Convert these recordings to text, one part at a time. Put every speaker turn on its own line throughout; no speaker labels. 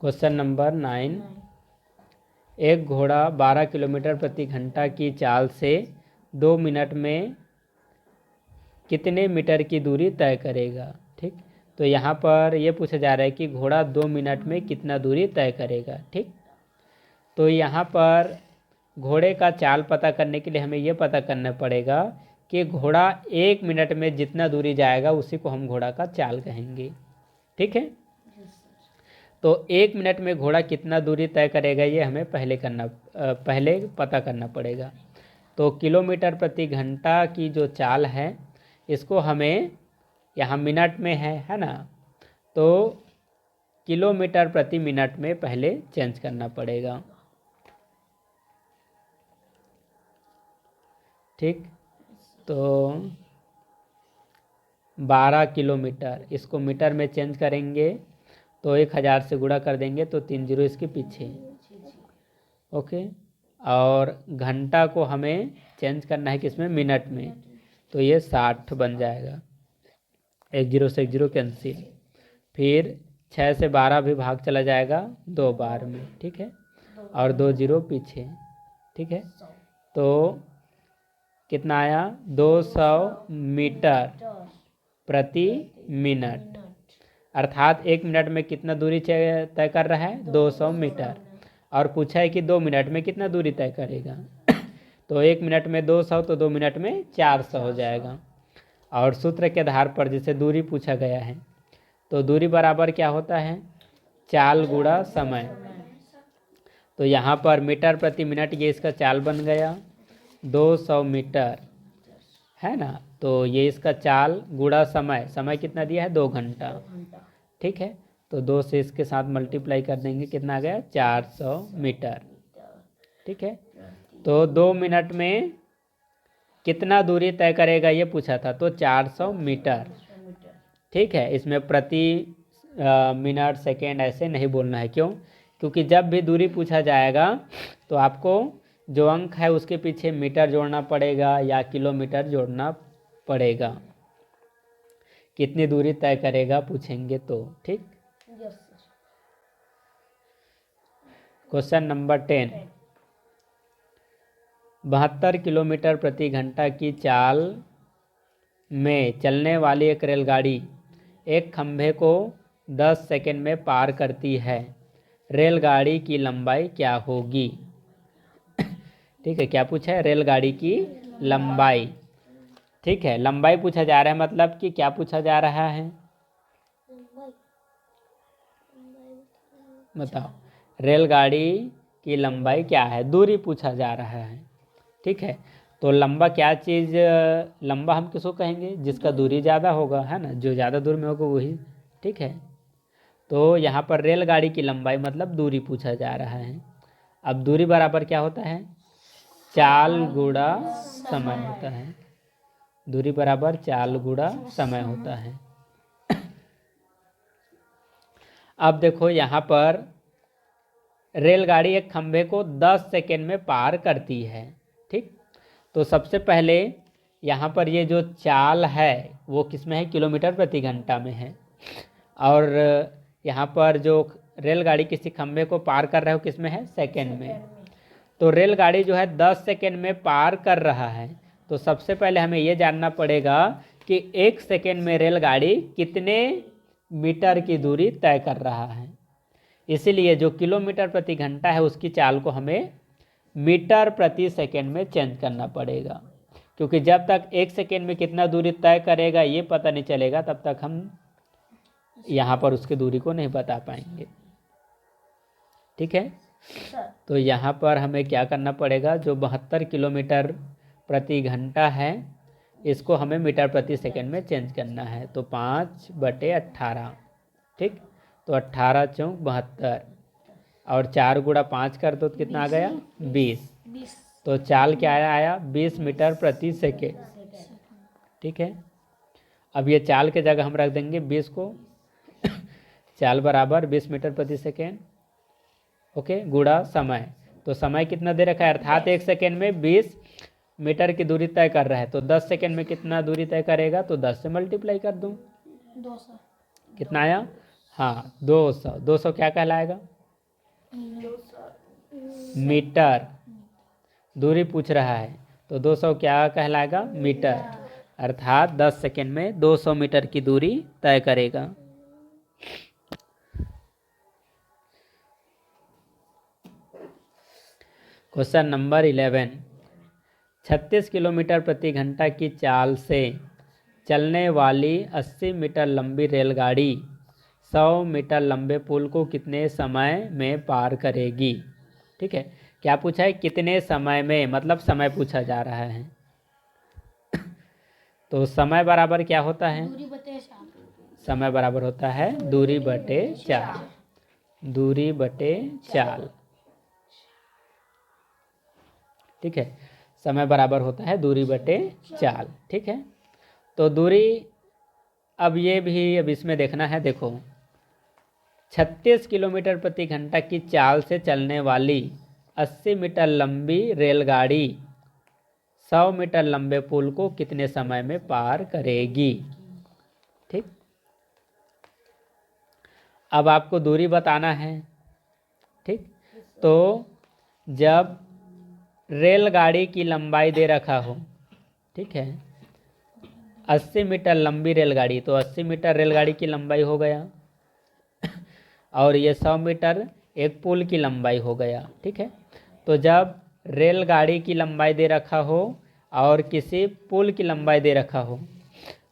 Question number 9। एक घोड़ा 12 kilometre प्रति घंटा की चाल से 2 मिनट में कितने मीटर की दूरी तय करेगा। ठीक, तो यहाँ पर ये पूछा जा रहा है कि घोड़ा 2 मिनट में कितना दूरी तय करेगा। ठीक, तो यहाँ पर घोड़े का चाल पता करने के लिए हमें ये पता करना पड़ेगा कि घोड़ा 1 मिनट में जितना दूरी जाएगा उसी को हम घोड़ा का चाल कहेंगे। ठीक है, तो 1 मिनट में घोड़ा कितना दूरी तय करेगा ये हमें पहले पता करना पड़ेगा। तो किलोमीटर प्रति घंटा की जो चाल है इसको हमें यहाँ मिनट में है ना, तो किलोमीटर प्रति मिनट में पहले चेंज करना पड़ेगा। ठीक, तो 12 किलोमीटर इसको मीटर में चेंज करेंगे तो 1000 से गुणा कर देंगे तो 3 जीरो इसके पीछे। ओके, और घंटा को हमें चेंज करना है किसमें, मिनट में, तो ये 60 बन जाएगा। 1 जीरो से 1 जीरो कैंसिल, फिर 6 से 12 भी भाग चला जाएगा 2 बार में। ठीक है, और 2 जीरो पीछे। ठीक है, तो कितना आया, 200 मीटर प्रति मिनट, अर्थात 1 मिनट में कितना दूरी तय कर रहा है, 200 मीटर, और पूछा है कि 2 मिनट में कितना दूरी तय करेगा। तो 1 मिनट में 200 तो 2 मिनट में 400 हो जाएगा। और सूत्र के आधार पर जिसे दूरी पूछा गया है तो दूरी बराबर क्या होता है, चाल गुणा समय। तो यहाँ पर मीटर प्रति मिनट ये इसका चाल बन गया 200 मीटर है ना, तो ये इसका चाल गुणा समय, समय कितना दिया है 2 घंटा। ठीक है, तो 2 से इसके साथ मल्टीप्लाई कर देंगे, कितना आ गया 400 मीटर। ठीक है, तो 2 मिनट में कितना दूरी तय करेगा ये पूछा था, तो 400 मीटर। ठीक है, इसमें प्रति मिनट सेकेंड ऐसे नहीं बोलना है। क्यों, क्योंकि जब भी दूरी पूछा जाएगा तो आपको जो अंक है उसके पीछे मीटर जोड़ना पड़ेगा या किलोमीटर जोड़ना पड़ेगा, कितनी दूरी तय करेगा पूछेंगे तो। ठीक, क्वेश्चन नंबर 10। 72 किलोमीटर प्रति घंटा की चाल में चलने वाली एक रेलगाड़ी एक खंभे को 10 सेकंड में पार करती है, रेलगाड़ी की लंबाई क्या होगी। ठीक है, क्या पूछा है, रेलगाड़ी की लंबाई। ठीक है, लंबाई पूछा जा रहा है, मतलब कि क्या पूछा जा रहा है, बताओ, रेलगाड़ी की लंबाई क्या है, दूरी पूछा जा रहा है। ठीक है, तो लंबा क्या चीज़, लंबा हम किसको कहेंगे, जिसका दूरी ज़्यादा होगा, है ना, जो ज़्यादा दूर में होगा वही। ठीक है, तो यहाँ पर रेलगाड़ी की लंबाई मतलब दूरी पूछा जा रहा है। अब दूरी बराबर क्या होता है, चाल गुणा समय होता है। दूरी बराबर चाल गुणा समय होता है। अब देखो यहाँ पर रेलगाड़ी एक खंभे को 10 सेकेंड में पार करती है। ठीक, तो सबसे पहले यहाँ पर ये जो चाल है वो किस में है, किलोमीटर प्रति घंटा में है, और यहाँ पर जो रेलगाड़ी किसी खंभे को पार कर रहा है वो किस में है, सेकेंड में। तो रेलगाड़ी जो है 10 सेकेंड में पार कर रहा है, तो सबसे पहले हमें ये जानना पड़ेगा कि 1 सेकेंड में रेलगाड़ी कितने मीटर की दूरी तय कर रहा है। इसीलिए जो किलोमीटर प्रति घंटा है उसकी चाल को हमें मीटर प्रति सेकेंड में चेंज करना पड़ेगा, क्योंकि जब तक 1 सेकेंड में कितना दूरी तय करेगा ये पता नहीं चलेगा तब तक हम यहाँ पर उसकी दूरी को नहीं बता पाएंगे। ठीक है, तो यहाँ पर हमें क्या करना पड़ेगा, जो 72 किलोमीटर प्रति घंटा है इसको हमें मीटर प्रति सेकंड में चेंज करना है, तो 5/18। ठीक, तो 18 चौक 72, और 4 गुणा 5 कर दो तो कितना आ गया 20। तो चाल क्या आया 20 मीटर प्रति सेकेंड। ठीक है, अब ये चाल के जगह हम रख देंगे 20 को। चाल बराबर 20 मीटर प्रति सेकेंड, ओके, गुणा समय। तो समय कितना दे रखा है, अर्थात 1 सेकेंड में 20 मीटर की दूरी तय कर रहा है, तो 10 सेकेंड में कितना दूरी तय करेगा, तो 10 से मल्टीप्लाई कर दूँ,
200
कितना आया, हाँ 200। 200 क्या कहलाएगा, मीटर दूरी पूछ रहा है, तो 200 क्या कहलाएगा? मीटर। अर्थात 10 सेकेंड में 200 मीटर की दूरी तय करेगा। क्वेश्चन नंबर 11, 36 किलोमीटर प्रति घंटा की चाल से चलने वाली 80 मीटर लंबी रेलगाड़ी 100 मीटर लंबे पुल को कितने समय में पार करेगी? ठीक है, क्या पूछा है? कितने समय में, मतलब समय पूछा जा रहा है। तो समय बराबर क्या होता है? समय बराबर होता है दूरी बटे चाल। दूरी बटे चाल, ठीक है, समय बराबर होता है दूरी बटे चाल। ठीक है, तो दूरी अब ये भी अब इसमें देखना है। देखो, 36 किलोमीटर प्रति घंटा की चाल से चलने वाली 80 मीटर लंबी रेलगाड़ी 100 मीटर लंबे पुल को कितने समय में पार करेगी? ठीक, अब आपको दूरी बताना है। ठीक, तो जब रेलगाड़ी की लंबाई दे रखा हो, ठीक है, 80 मीटर लंबी रेलगाड़ी, तो 80 मीटर रेलगाड़ी की लंबाई हो गया, और ये 100 मीटर एक पुल की लंबाई हो गया। ठीक है, तो जब रेलगाड़ी की लंबाई दे रखा हो और किसी पुल की लंबाई दे रखा हो,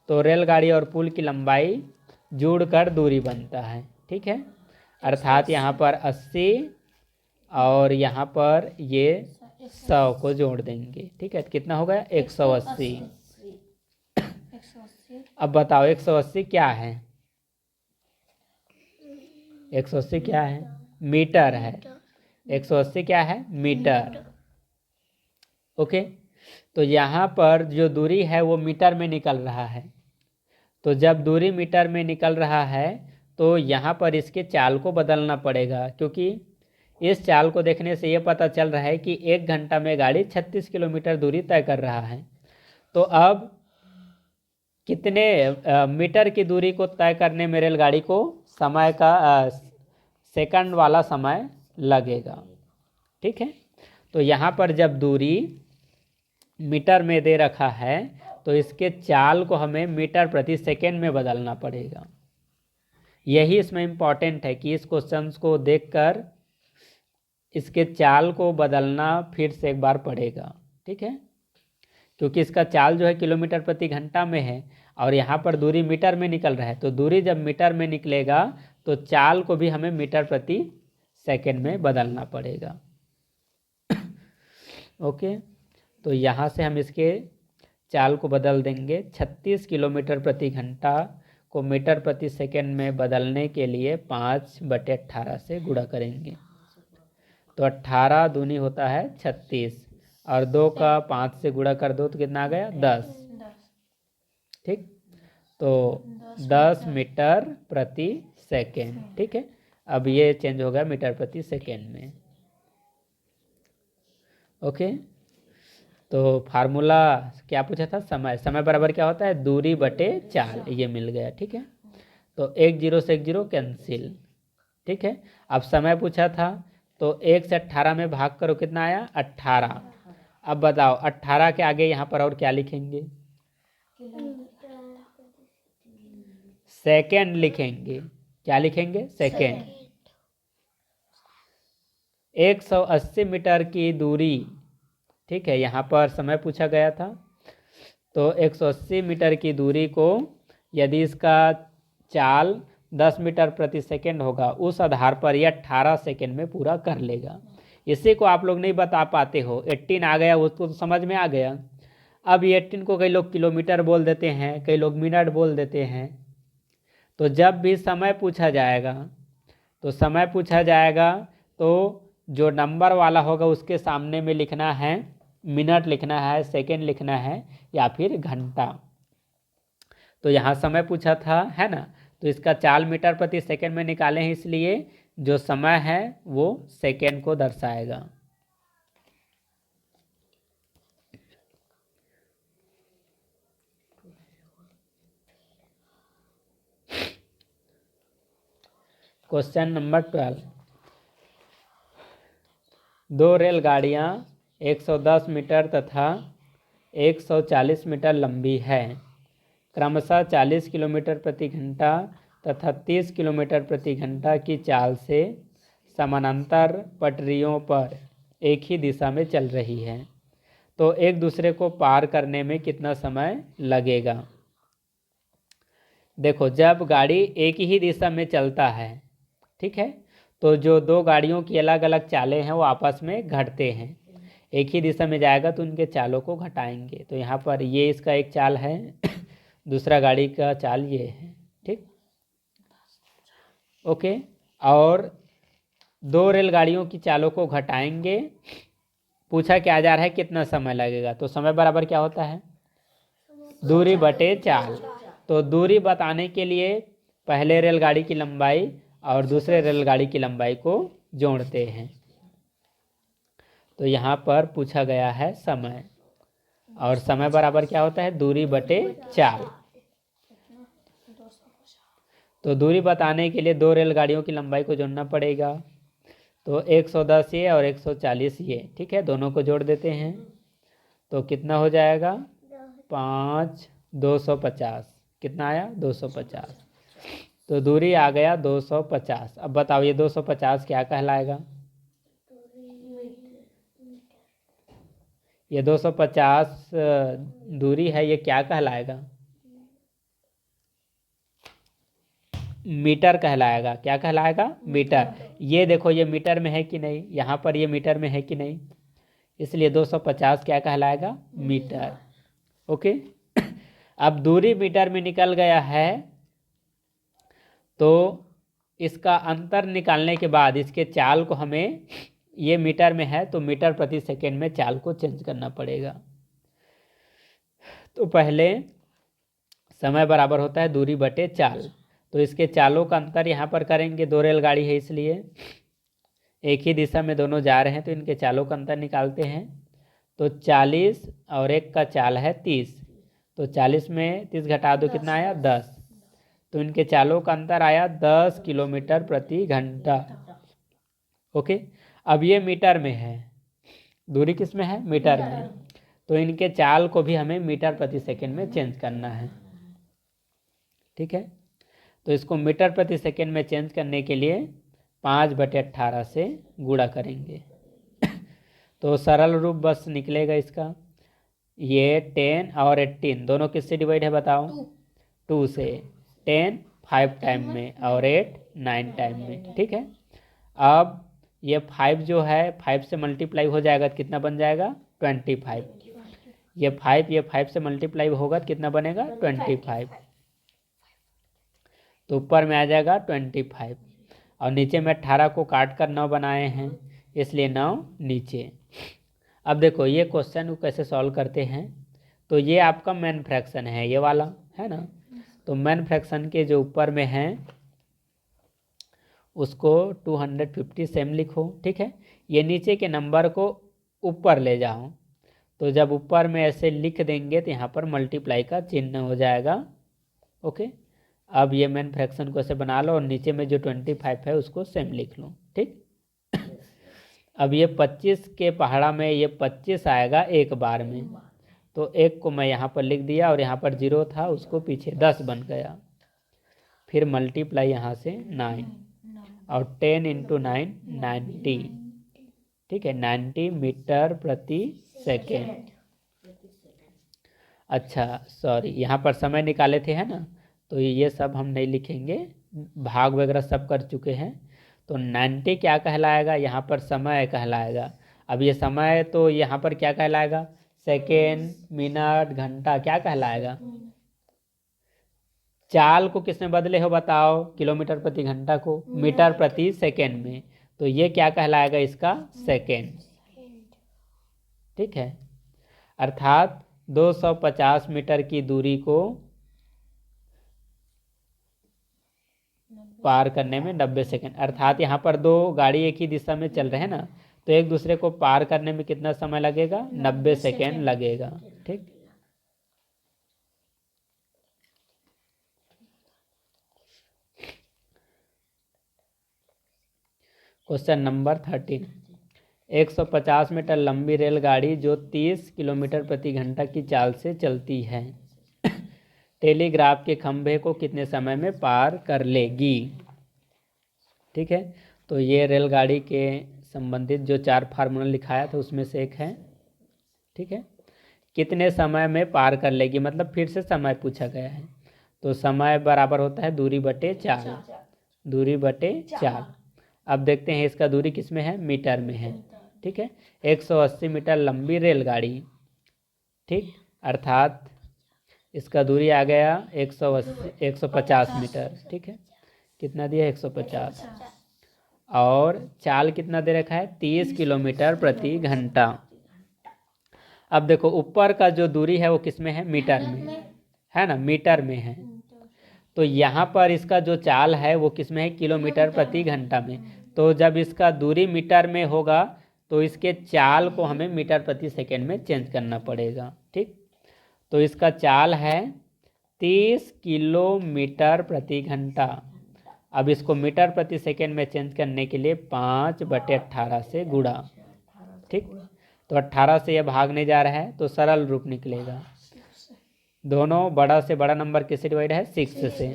तो रेलगाड़ी और पुल की लंबाई जोड़कर दूरी बनता है। ठीक है, अर्थात यहाँ पर 80 और यहाँ पर ये 100 को जोड़ देंगे। ठीक है, कितना हो गया? 180। अब बताओ 180 क्या है? 180 क्या है? मीटर है। 180 क्या है? मीटर। ओके, तो यहाँ पर जो दूरी है वो मीटर में निकल रहा है। तो जब दूरी मीटर में निकल रहा है तो यहाँ पर इसके चाल को बदलना पड़ेगा, क्योंकि इस चाल को देखने से ये पता चल रहा है कि 1 घंटा में गाड़ी 36 किलोमीटर दूरी तय कर रहा है। तो अब कितने मीटर की दूरी को तय करने में रेलगाड़ी को समय का सेकंड वाला समय लगेगा। ठीक है, तो यहाँ पर जब दूरी मीटर में दे रखा है तो इसके चाल को हमें मीटर प्रति सेकेंड में बदलना पड़ेगा। यही इसमें इम्पॉर्टेंट है कि इस क्वेश्चन को देखकर इसके चाल को बदलना फिर से एक बार पड़ेगा। ठीक है, क्योंकि इसका चाल जो है किलोमीटर प्रति घंटा में है और यहाँ पर दूरी मीटर में निकल रहा है। तो दूरी जब मीटर में निकलेगा तो चाल को भी हमें मीटर प्रति सेकेंड में बदलना पड़ेगा। ओके, तो यहाँ से हम इसके चाल को बदल देंगे। 36 किलोमीटर प्रति घंटा को मीटर प्रति सेकेंड में बदलने के लिए 5/18 से गुणा करेंगे। तो 18 दूनी होता है 36 और 2 का 5 से गुणा कर दो तो कितना आ गया? 10। ठीक, तो 10 मीटर प्रति सेकेंड। ठीक है, अब ये चेंज हो गया मीटर प्रति सेकेंड में। ओके, तो फार्मूला क्या पूछा था? समय। समय बराबर क्या होता है? दूरी बटे चाल। ये मिल गया। ठीक है, तो 1 0 से 1 0 कैंसिल। ठीक है, अब समय पूछा था तो 1 से 18 में भाग करो, कितना आया? 18। अब बताओ 18 के आगे यहाँ पर और क्या लिखेंगे? सेकेंड लिखेंगे। क्या लिखेंगे? सेकेंड। 180 मीटर की दूरी, ठीक है, यहाँ पर समय पूछा गया था, तो 180 मीटर की दूरी को यदि इसका चाल 10 मीटर प्रति सेकेंड होगा, उस आधार पर यह 18 सेकेंड में पूरा कर लेगा। इसी को आप लोग नहीं बता पाते हो, 18 आ गया उसको तो समझ में आ गया। अब ये 18 को कई लोग किलोमीटर बोल देते हैं, कई लोग मिनट बोल देते हैं। तो जब भी समय पूछा जाएगा तो जो नंबर वाला होगा उसके सामने में लिखना है मिनट, लिखना है सेकेंड, लिखना है या फिर घंटा। तो यहाँ समय पूछा था, है ना, तो इसका चाल मीटर प्रति सेकेंड में निकाले हैं, इसलिए जो समय है वो सेकेंड को दर्शाएगा। क्वेश्चन नंबर 12, दो रेलगाड़ियाँ 110 मीटर तथा 140 मीटर लंबी है, क्रमशः 40 किलोमीटर प्रति घंटा तथा 30 किलोमीटर प्रति घंटा की चाल से समानांतर पटरियों पर एक ही दिशा में चल रही है, तो एक दूसरे को पार करने में कितना समय लगेगा। देखो, जब गाड़ी एक ही दिशा में चलता है, ठीक है, तो जो दो गाड़ियों की अलग अलग चालें हैं वो आपस में घटते हैं। एक ही दिशा में जाएगा तो उनके चालों को घटाएंगे। तो यहाँ पर ये इसका एक चाल है दूसरा गाड़ी का चाल ये है, ठीक, ओके। और दो रेलगाड़ियों की चालों को घटाएंगे, पूछा क्या जा रहा है कितना समय लगेगा, तो समय बराबर क्या होता है, दूरी बटे चाल। तो दूरी बताने के लिए पहले रेलगाड़ी की लंबाई और दूसरे रेलगाड़ी की लंबाई को जोड़ते हैं। तो यहाँ पर पूछा गया है समय, और समय बराबर क्या होता है, दूरी बटे चाल। तो दूरी बताने के लिए दो रेलगाड़ियों की लंबाई को जोड़ना पड़ेगा। तो 110 ये और 140 ये, ठीक है, दोनों को जोड़ देते हैं तो कितना हो जाएगा, 5 250, कितना आया 250। तो दूरी आ गया 250। अब बताओ ये 250 क्या कहलाएगा, ये 250 दूरी है, ये क्या कहलाएगा, मीटर कहलाएगा। क्या कहलाएगा, मीटर। ये देखो ये मीटर में है कि नहीं, यहाँ पर ये मीटर में है कि नहीं, इसलिए 250 क्या कहलाएगा, मीटर, ओके। अब दूरी मीटर में निकल गया है, तो इसका अंतर निकालने के बाद इसके चाल को हमें, ये मीटर में है तो मीटर प्रति सेकेंड में चाल को चेंज करना पड़ेगा। तो पहले समय बराबर होता है दूरी बटे चाल। तो इसके चालों का अंतर यहाँ पर करेंगे, दो रेलगाड़ी है इसलिए एक ही दिशा में दोनों जा रहे हैं, तो इनके चालों का अंतर निकालते हैं। तो 40 और एक का चाल है 30, तो 40 में 30 घटा दो, कितना आया 10। तो इनके चालों का अंतर आया 10 किलोमीटर प्रति घंटा, ओके। अब ये मीटर में है, दूरी किस में है, मीटर में, तो इनके चाल को भी हमें मीटर प्रति सेकंड में चेंज करना है, ठीक है। तो इसको मीटर प्रति सेकंड में चेंज करने के लिए 5/18 से गुणा करेंगे तो सरल रूप बस निकलेगा इसका, ये 10 और 18 दोनों किससे डिवाइड है बताओ, 2 से। 10 5 टाइम में और 8 9 टाइम में, ठीक है। अब ये 5 जो है 5 से मल्टीप्लाई हो जाएगा तो कितना बन जाएगा, 25। ये 5 से मल्टीप्लाई होगा तो कितना बनेगा, 25। तो ऊपर में आ जाएगा 25, और नीचे में 18 को काट कर 9 बनाए हैं, इसलिए 9 नीचे। अब देखो ये क्वेश्चन को कैसे सॉल्व करते हैं। तो ये आपका मेन फ्रैक्शन है, ये वाला है ना, तो मेन फ्रैक्शन के जो ऊपर में है उसको 250 सेम लिखो, ठीक है। ये नीचे के नंबर को ऊपर ले जाओ, तो जब ऊपर में ऐसे लिख देंगे तो यहाँ पर मल्टीप्लाई का चिन्ह हो जाएगा, ओके। अब ये मेन फ्रैक्शन को ऐसे बना लो और नीचे में जो 25 है उसको सेम लिख लो, ठीक। अब ये 25 के पहाड़ा में ये 25 आएगा एक बार में, तो एक को मैं यहाँ पर लिख दिया और यहाँ पर 0 था उसको पीछे 10 बन गया, फिर मल्टीप्लाई यहाँ से 9 और 10 × 9 90, ठीक है, 90 मीटर प्रति सेकेंड। अच्छा सॉरी, यहाँ पर समय निकाले थे है ना, तो ये सब हम नहीं लिखेंगे, भाग वगैरह सब कर चुके हैं। तो 90 क्या कहलाएगा, यहाँ पर समय कहलाएगा। अब ये समय तो यहाँ पर क्या कहलाएगा, सेकेंड मिनट घंटा क्या कहलाएगा। चाल को किसमें बदले हो बताओ, किलोमीटर प्रति घंटा को मीटर प्रति सेकेंड में, तो ये क्या कहलाएगा इसका सेकेंड, ठीक है। अर्थात 250 मीटर की दूरी को पार करने में 90 सेकेंड। अर्थात यहाँ पर दो गाड़ी एक ही दिशा में चल रहे हैं ना, तो एक दूसरे को पार करने में कितना समय लगेगा, 90 सेकेंड लगेगा, ठीक। क्वेश्चन नंबर 13, 150 मीटर लंबी रेलगाड़ी जो 30 किलोमीटर प्रति घंटा की चाल से चलती है टेलीग्राफ के खंभे को कितने समय में पार कर लेगी। ठीक है, तो ये रेलगाड़ी के संबंधित जो 4 फार्मूला लिखाया था उसमें से एक है। ठीक है, कितने समय में पार कर लेगी, मतलब फिर से समय पूछा गया है। तो समय बराबर होता है दूरी बटे चाल, दूरी बटे चाल। अब देखते हैं इसका दूरी किस में है, मीटर में है। ठीक है, 180 मीटर लंबी रेलगाड़ी, ठीक, अर्थात इसका दूरी आ गया 150 मीटर। ठीक है, कितना दिया 150, और चाल कितना दे रखा है 30 किलोमीटर प्रति घंटा। अब देखो ऊपर का जो दूरी है वो किस में है, मीटर में है ना, मीटर में है। तो यहाँ पर इसका जो चाल है वो किस में है, किलोमीटर प्रति घंटा में। तो जब इसका दूरी मीटर में होगा तो इसके चाल को हमें मीटर प्रति सेकेंड में चेंज करना पड़ेगा। ठीक, तो इसका चाल है 30 किलोमीटर प्रति घंटा। अब इसको मीटर प्रति सेकेंड में चेंज करने के लिए 5/18 से गुणा। ठीक, तो 18 से यह भागने जा रहा है तो सरल रूप निकलेगा। दोनों बड़ा से बड़ा नंबर किससे डिवाइड है, 6 से।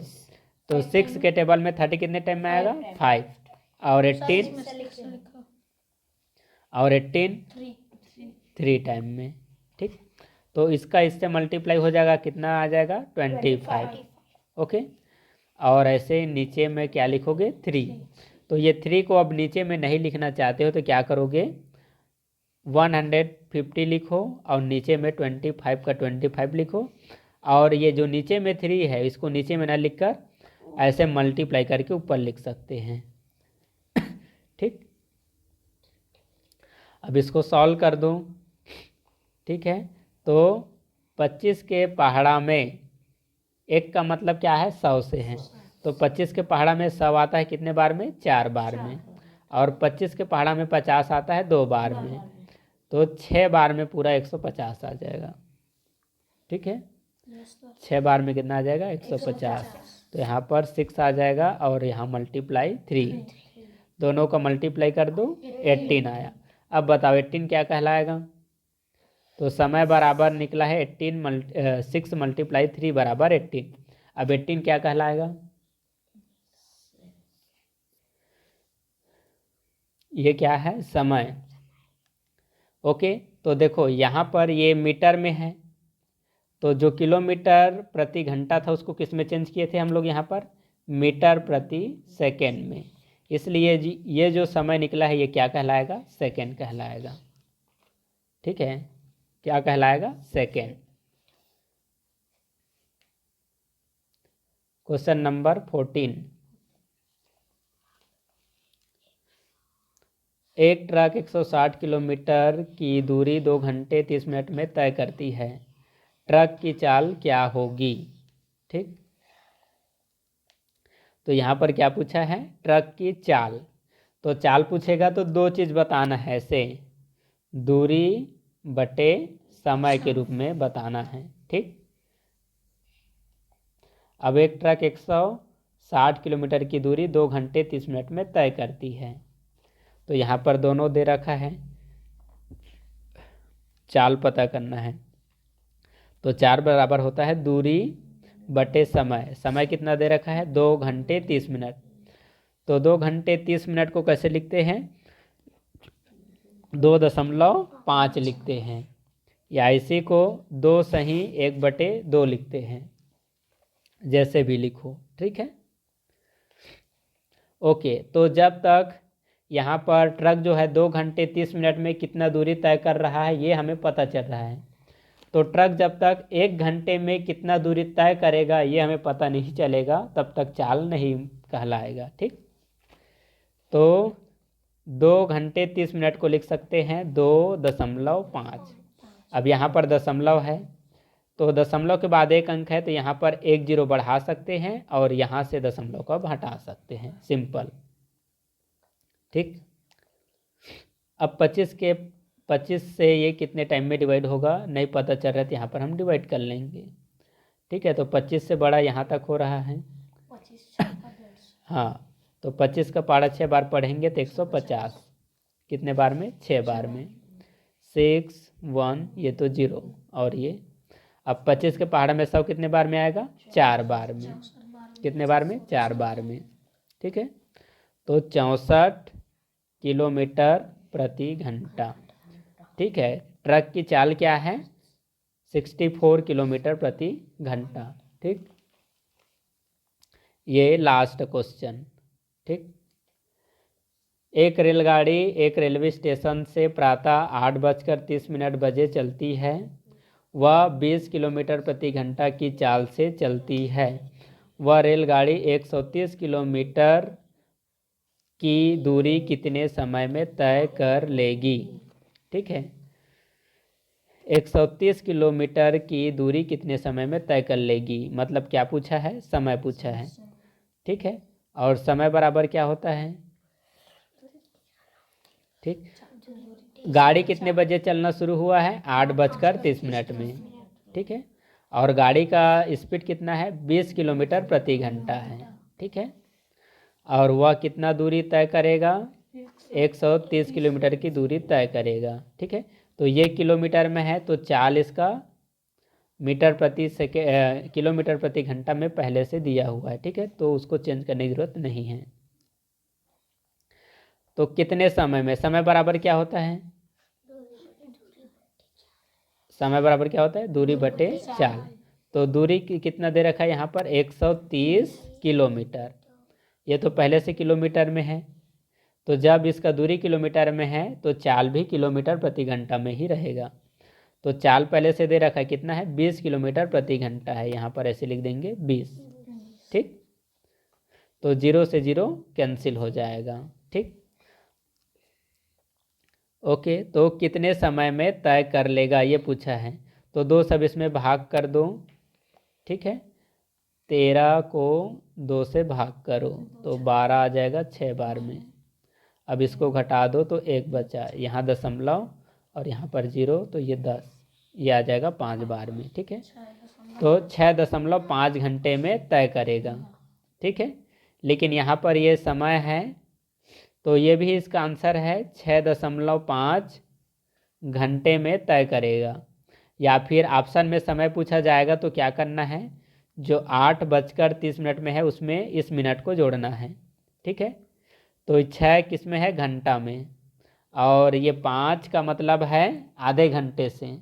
तो 6 के टेबल में 30 कितने टाइम में आएगा, 5, और 18 3 टाइम में। ठीक, तो इसका इससे मल्टीप्लाई हो जाएगा, कितना आ जाएगा 25। ओके, और ऐसे नीचे में क्या लिखोगे 3। तो ये 3 को अब नीचे में नहीं लिखना चाहते हो तो क्या करोगे, 150 लिखो और नीचे में 25 का 25 लिखो, और ये जो नीचे में 3 है इसको नीचे में ना लिखकर ऐसे मल्टीप्लाई करके ऊपर लिख सकते हैं। ठीक, अब इसको सॉल्व कर दो। ठीक है, तो 25 के पहाड़ा में, एक का मतलब क्या है 100 से है, तो 25 के पहाड़ा में 100 आता है कितने बार में, 4 बार में, और 25 के पहाड़ा में 50 आता है 2 बार में, तो 6 बार में पूरा 150 आ जाएगा। ठीक है, 6 बार में कितना आ जाएगा 150। तो यहाँ पर 6 आ जाएगा और यहाँ मल्टीप्लाई 3, दोनों का मल्टीप्लाई कर दो 18 आया। अब बताओ 18 क्या कहलाएगा, तो समय बराबर निकला है 6 × 3 बराबर 18। अब 18 क्या कहलाएगा, ये क्या है समय। ओके, तो देखो यहाँ पर ये मीटर में है, तो जो किलोमीटर प्रति घंटा था उसको किस में चेंज किए थे हम लोग, यहाँ पर मीटर प्रति सेकेंड में। इसलिए ये जो समय निकला है ये क्या कहलाएगा, सेकेंड कहलाएगा। ठीक है, क्या कहलाएगा, सेकेंड। क्वेश्चन नंबर 14, एक ट्रक 160 किलोमीटर की दूरी 2 घंटे 30 मिनट में तय करती है, ट्रक की चाल क्या होगी। ठीक, तो यहाँ पर क्या पूछा है, ट्रक की चाल। तो चाल पूछेगा तो 2 चीज़ बताना है, ऐसे दूरी बटे समय के रूप में बताना है। ठीक, अब एक ट्रक 160 किलोमीटर की दूरी 2 घंटे 30 मिनट में तय करती है, तो यहाँ पर दोनों दे रखा है, चाल पता करना है। तो 4 बराबर होता है दूरी बटे समय। समय कितना दे रखा है, 2 घंटे 30 मिनट। तो 2 घंटे 30 मिनट को कैसे लिखते हैं, 2.5 लिखते हैं, या इसी को 2 सही 1/2 लिखते हैं, जैसे भी लिखो। ठीक है, ओके, तो जब तक यहाँ पर ट्रक जो है 2 घंटे 30 मिनट में कितना दूरी तय कर रहा है ये हमें पता चल रहा है, तो ट्रक जब तक 1 घंटे में कितना दूरी तय करेगा ये हमें पता नहीं चलेगा, तब तक चाल नहीं कहलाएगा। ठीक, तो 2 घंटे 30 मिनट को लिख सकते हैं 2.5। अब यहाँ पर दशमलव है तो दशमलव के बाद एक अंक है, तो यहाँ पर 1 0 बढ़ा सकते हैं और यहाँ से दशमलव को हटा सकते हैं, सिंपल। ठीक, अब 25 से ये कितने टाइम में डिवाइड होगा नहीं पता चल रहा है, तो यहाँ पर हम डिवाइड कर लेंगे। ठीक है, तो 25 से बड़ा यहाँ तक हो रहा है, हाँ, तो 25 का पहाड़ा 6 बार पढ़ेंगे तो 150। कितने बार में? 6 बार में। 6 1 ये तो 0 और ये। अब 25 के पहाड़ में 100 कितने बार में आएगा? 4 बार में। कितने बार में? 4 बार में। ठीक है, तो 64 किलोमीटर प्रति घंटा। ठीक है, ट्रक की चाल क्या है? 64 किलोमीटर प्रति घंटा। ठीक, ये लास्ट क्वेश्चन। ठीक, एक रेलगाड़ी एक रेलवे स्टेशन से प्रातः 8:30 बजे चलती है। वह 20 किलोमीटर प्रति घंटा की चाल से चलती है। वह रेलगाड़ी 130 किलोमीटर की दूरी कितने समय में तय कर लेगी? ठीक है, 130 किलोमीटर की दूरी कितने समय में तय कर लेगी, मतलब क्या पूछा है? समय पूछा है। ठीक है, और समय बराबर क्या होता है? ठीक, गाड़ी कितने बजे चलना शुरू हुआ है? 8:30 में। ठीक है, और गाड़ी का स्पीड कितना है? 20 किलोमीटर प्रति घंटा है। ठीक है, और वह कितना दूरी तय करेगा? 130 किलोमीटर की दूरी तय करेगा। ठीक है, तो ये किलोमीटर में है तो चाल इसका किलोमीटर प्रति घंटा में पहले से दिया हुआ है। ठीक है, तो उसको चेंज करने की जरूरत नहीं है। तो कितने समय में? समय बराबर क्या होता है? समय बराबर क्या होता है? दूरी बटे चाल। तो दूरी कितना दे रखा है यहाँ पर? 130 किलोमीटर। ये तो पहले से किलोमीटर में है, तो जब इसका दूरी किलोमीटर में है तो चाल भी किलोमीटर प्रति घंटा में ही रहेगा। तो चाल पहले से दे रखा है, कितना है? 20 किलोमीटर प्रति घंटा है। यहाँ पर ऐसे लिख देंगे 20। ठीक, तो 0 से 0 कैंसिल हो जाएगा। ठीक, ओके, तो कितने समय में तय कर लेगा ये पूछा है, तो 2 सब इसमें भाग कर दो। ठीक है, 13 को 2 से भाग करो तो 12 आ जाएगा 6 बार में। अब इसको घटा दो तो 1 बचा, यहाँ दशमलव और यहाँ पर 0, तो ये 10, ये आ जाएगा 5 बार में। ठीक है, तो 6.5 घंटे में तय करेगा। ठीक है, लेकिन यहाँ पर ये समय है तो ये भी इसका आंसर है 6.5 घंटे में तय करेगा। या फिर ऑप्शन में समय पूछा जाएगा तो क्या करना है? जो 8:30 में है उसमें इस मिनट को जोड़ना है। ठीक है, तो 6 किस में है? घंटा में, और ये 5 का मतलब है आधे घंटे से।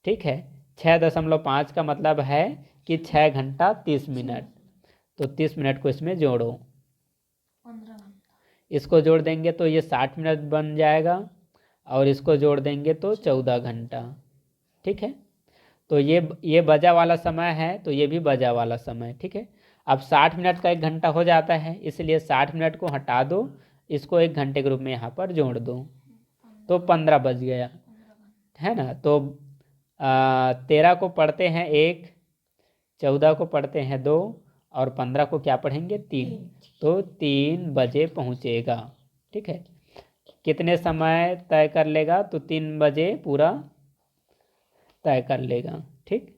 ठीक है, 6.5 का मतलब है कि 6 घंटा 30 मिनट, तो 30 मिनट को इसमें जोड़ो। इसको जोड़ देंगे तो ये 60 मिनट बन जाएगा, और इसको जोड़ देंगे तो 14 घंटा। ठीक है, तो ये बजा वाला समय है तो ये भी बजा वाला समय। ठीक है, अब 60 मिनट का 1 घंटा हो जाता है, इसलिए 60 मिनट को हटा दो, इसको 1 घंटे के रूप में यहाँ पर जोड़ दो तो 15 बज गया, है ना। तो 13 को पढ़ते हैं 1, 14 को पढ़ते हैं 2, और 15 को क्या पढ़ेंगे? 3, तो 3 बजे पहुँचेगा। ठीक है, कितने समय तय कर लेगा? तो 3 बजे पूरा तय कर लेगा। ठीक,